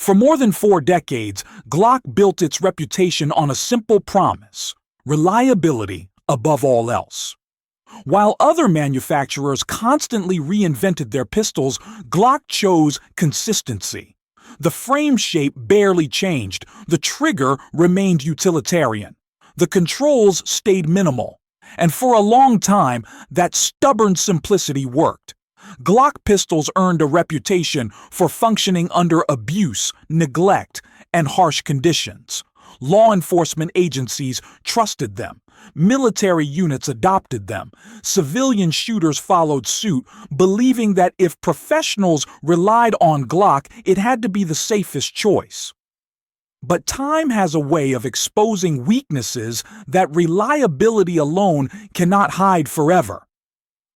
For more than 4 decades, Glock built its reputation on a simple promise: reliability above all else. While other manufacturers constantly reinvented their pistols, Glock chose consistency. The frame shape barely changed, the trigger remained utilitarian, the controls stayed minimal, and for a long time, that stubborn simplicity worked. Glock pistols earned a reputation for functioning under abuse, neglect, and harsh conditions. Law enforcement agencies trusted them. Military units adopted them. Civilian shooters followed suit, believing that if professionals relied on Glock, it had to be the safest choice. But time has a way of exposing weaknesses that reliability alone cannot hide forever.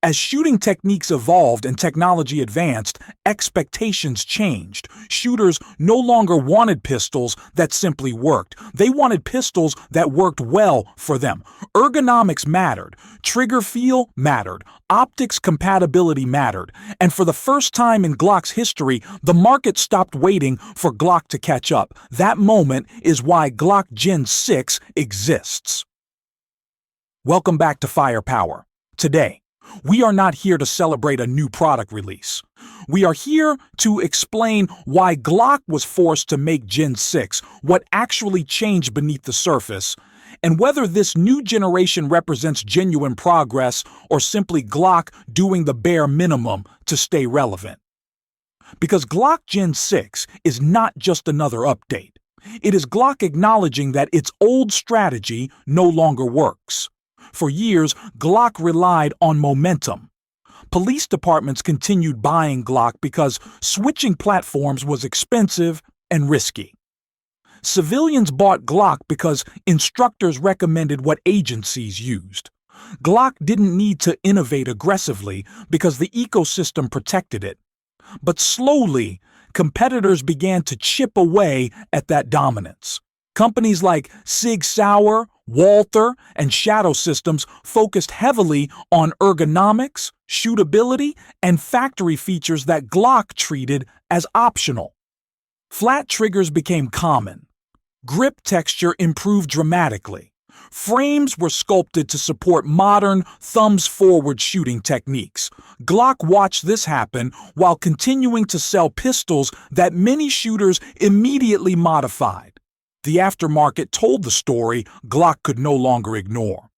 As shooting techniques evolved and technology advanced, expectations changed. Shooters no longer wanted pistols that simply worked. They wanted pistols that worked well for them. Ergonomics mattered. Trigger feel mattered. Optics compatibility mattered. And for the first time in Glock's history, the market stopped waiting for Glock to catch up. That moment is why Glock Gen 6 exists. Welcome back to Firepower. Today, we are not here to celebrate a new product release. We are here to explain why Glock was forced to make Gen 6, what actually changed beneath the surface, and whether this new generation represents genuine progress or simply Glock doing the bare minimum to stay relevant. Because Glock Gen 6 is not just another update. It is Glock acknowledging that its old strategy no longer works. For years, Glock relied on momentum. Police departments continued buying Glock because switching platforms was expensive and risky. Civilians bought Glock because instructors recommended what agencies used. Glock didn't need to innovate aggressively because the ecosystem protected it. But slowly, competitors began to chip away at that dominance. Companies like Sig Sauer, Walther, and Shadow Systems focused heavily on ergonomics, shootability, and factory features that Glock treated as optional. Flat triggers became common. Grip texture improved dramatically. Frames were sculpted to support modern, thumbs-forward shooting techniques. Glock watched this happen while continuing to sell pistols that many shooters immediately modified. The aftermarket told the story Glock could no longer ignore.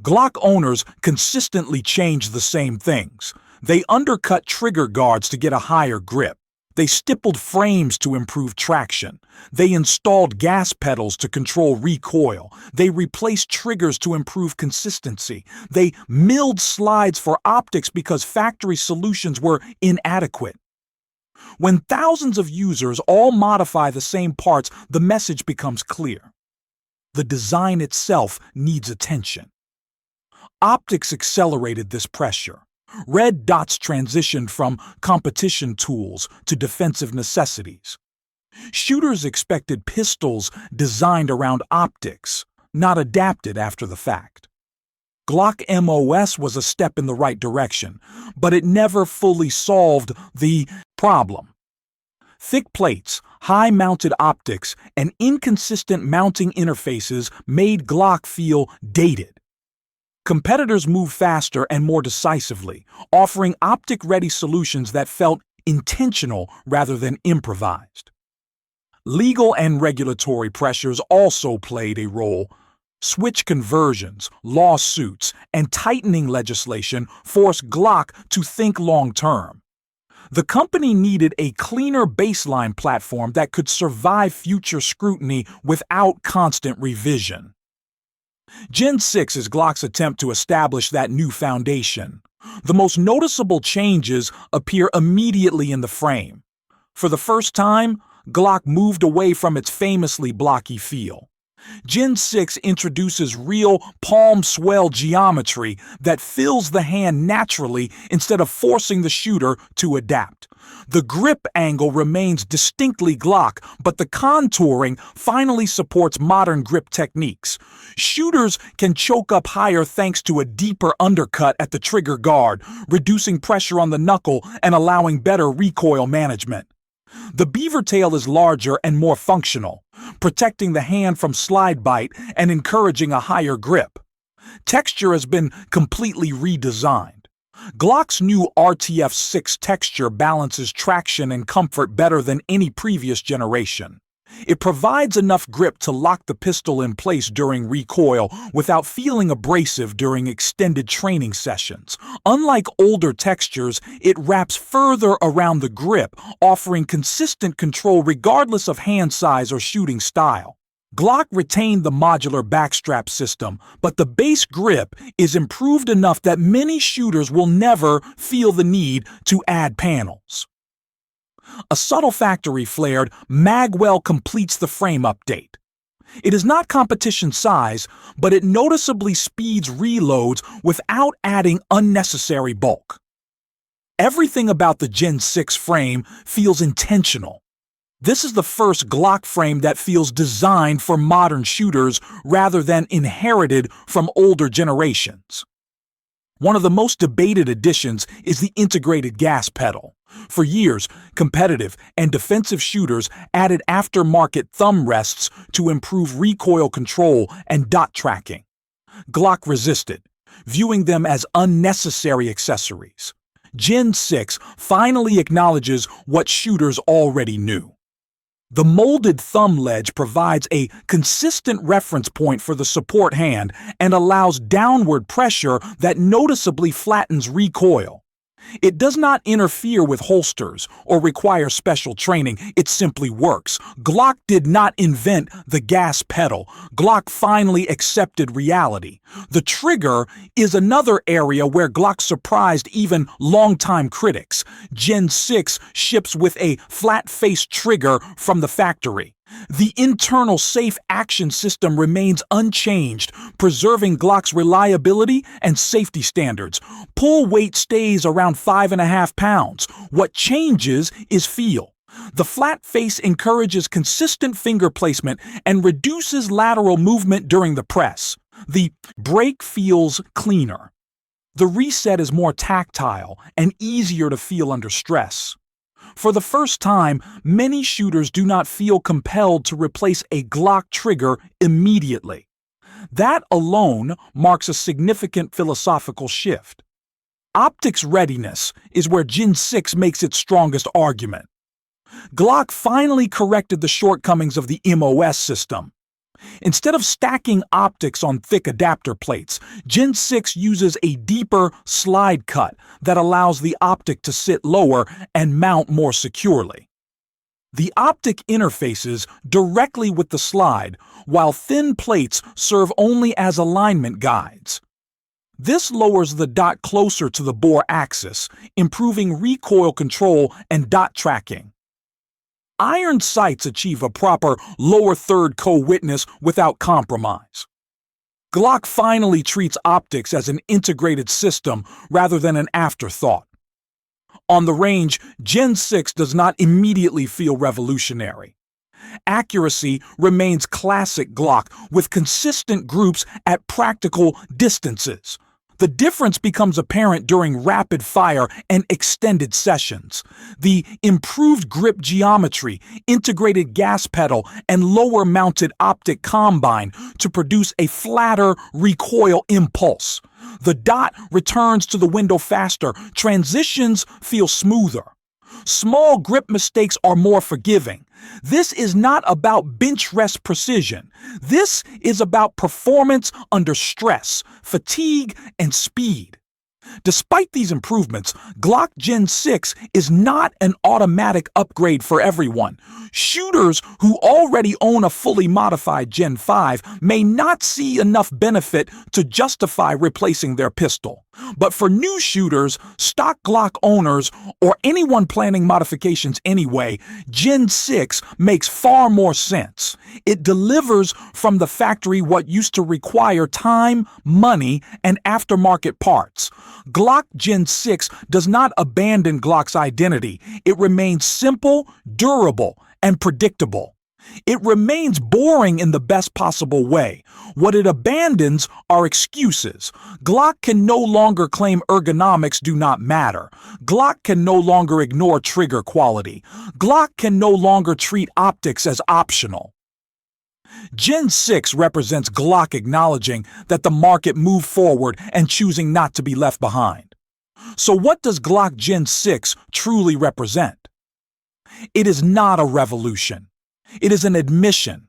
Glock owners consistently changed the same things. They undercut trigger guards to get a higher grip. They stippled frames to improve traction. They installed gas pedals to control recoil. They replaced triggers to improve consistency. They milled slides for optics because factory solutions were inadequate. When thousands of users all modify the same parts, the message becomes clear. The design itself needs attention. Optics accelerated this pressure. Red dots transitioned from competition tools to defensive necessities. Shooters expected pistols designed around optics, not adapted after the fact. Glock MOS was a step in the right direction, but it never fully solved the problem. Thick plates, high-mounted optics, and inconsistent mounting interfaces made Glock feel dated. Competitors moved faster and more decisively, offering optic-ready solutions that felt intentional rather than improvised. Legal and regulatory pressures also played a role. Switch conversions, lawsuits, and tightening legislation forced Glock to think long-term. The company needed a cleaner baseline platform that could survive future scrutiny without constant revision. Gen 6 is Glock's attempt to establish that new foundation. The most noticeable changes appear immediately in the frame. For the first time, Glock moved away from its famously blocky feel. Gen 6 introduces real palm swell geometry that fills the hand naturally instead of forcing the shooter to adapt. The grip angle remains distinctly Glock, but the contouring finally supports modern grip techniques. Shooters can choke up higher thanks to a deeper undercut at the trigger guard, reducing pressure on the knuckle and allowing better recoil management. The beaver tail is larger and more functional, protecting the hand from slide bite and encouraging a higher grip. Texture has been completely redesigned. Glock's new RTF6 texture balances traction and comfort better than any previous generation. It provides enough grip to lock the pistol in place during recoil without feeling abrasive during extended training sessions. Unlike older textures, it wraps further around the grip, offering consistent control regardless of hand size or shooting style. Glock retained the modular backstrap system, but the base grip is improved enough that many shooters will never feel the need to add panels. A subtle factory flared magwell completes the frame update. It is not competition size, but it noticeably speeds reloads without adding unnecessary bulk. Everything about the Gen 6 frame feels intentional. This is the first Glock frame that feels designed for modern shooters rather than inherited from older generations. One of the most debated additions is the integrated gas pedal. For years, competitive and defensive shooters added aftermarket thumb rests to improve recoil control and dot tracking. Glock resisted, viewing them as unnecessary accessories. Gen 6 finally acknowledges what shooters already knew. The molded thumb ledge provides a consistent reference point for the support hand and allows downward pressure that noticeably flattens recoil. It does not interfere with holsters or require special training, it simply works. Glock did not invent the gas pedal. Glock finally accepted reality. The trigger is another area where Glock surprised even longtime critics. Gen 6 ships with a flat-face trigger from the factory. The internal safe action system remains unchanged, preserving Glock's reliability and safety standards. Pull weight stays around 5.5 pounds. What changes is feel. The flat face encourages consistent finger placement and reduces lateral movement during the press. The break feels cleaner. The reset is more tactile and easier to feel under stress. For the first time, many shooters do not feel compelled to replace a Glock trigger immediately. That alone marks a significant philosophical shift. Optics readiness is where Gen 6 makes its strongest argument. Glock finally corrected the shortcomings of the MOS system. Instead of stacking optics on thick adapter plates, Gen 6 uses a deeper slide cut that allows the optic to sit lower and mount more securely. The optic interfaces directly with the slide, while thin plates serve only as alignment guides. This lowers the dot closer to the bore axis, improving recoil control and dot tracking. Iron sights achieve a proper lower third co-witness without compromise. Glock finally treats optics as an integrated system rather than an afterthought. On the range, Gen 6 does not immediately feel revolutionary. Accuracy remains classic Glock with consistent groups at practical distances. The difference becomes apparent during rapid fire and extended sessions. The improved grip geometry, integrated gas pedal, and lower mounted optic combine to produce a flatter recoil impulse. The dot returns to the window faster, transitions feel smoother. Small grip mistakes are more forgiving. This is not about bench rest precision. This is about performance under stress, fatigue, and speed. Despite these improvements, Glock Gen 6 is not an automatic upgrade for everyone. Shooters who already own a fully modified Gen 5 may not see enough benefit to justify replacing their pistol. But for new shooters, stock Glock owners, or anyone planning modifications anyway, Gen 6 makes far more sense. It delivers from the factory what used to require time, money, and aftermarket parts. Glock Gen 6 does not abandon Glock's identity. It remains simple, durable, and predictable. It remains boring in the best possible way. What it abandons are excuses. Glock can no longer claim ergonomics do not matter. Glock can no longer ignore trigger quality. Glock can no longer treat optics as optional. Gen 6 represents Glock acknowledging that the market moved forward and choosing not to be left behind. So what does Glock Gen 6 truly represent? It is not a revolution. It is an admission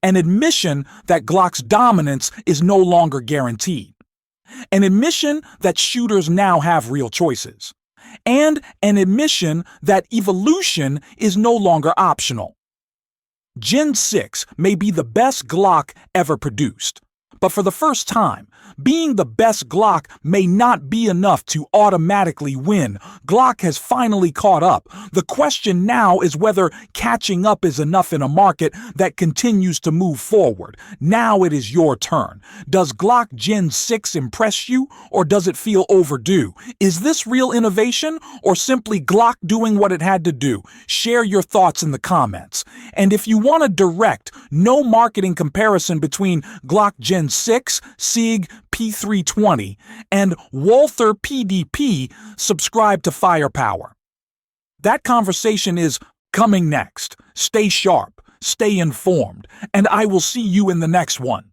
that Glock's dominance is no longer guaranteed, an admission that shooters now have real choices, and an admission that evolution is no longer optional. Gen 6 may be the best Glock ever produced, but for the first time, being the best Glock may not be enough to automatically win. Glock has finally caught up. The question now is whether catching up is enough in a market that continues to move forward. Now it is your turn. Does Glock Gen 6 impress you, or does it feel overdue? Is this real innovation, or simply Glock doing what it had to do? Share your thoughts in the comments. And if you want a direct, no marketing comparison between Glock Gen 6, SIG, P320, and Walther PDP, subscribe to Firepower. That conversation is coming next. Stay sharp, stay informed, and I will see you in the next one.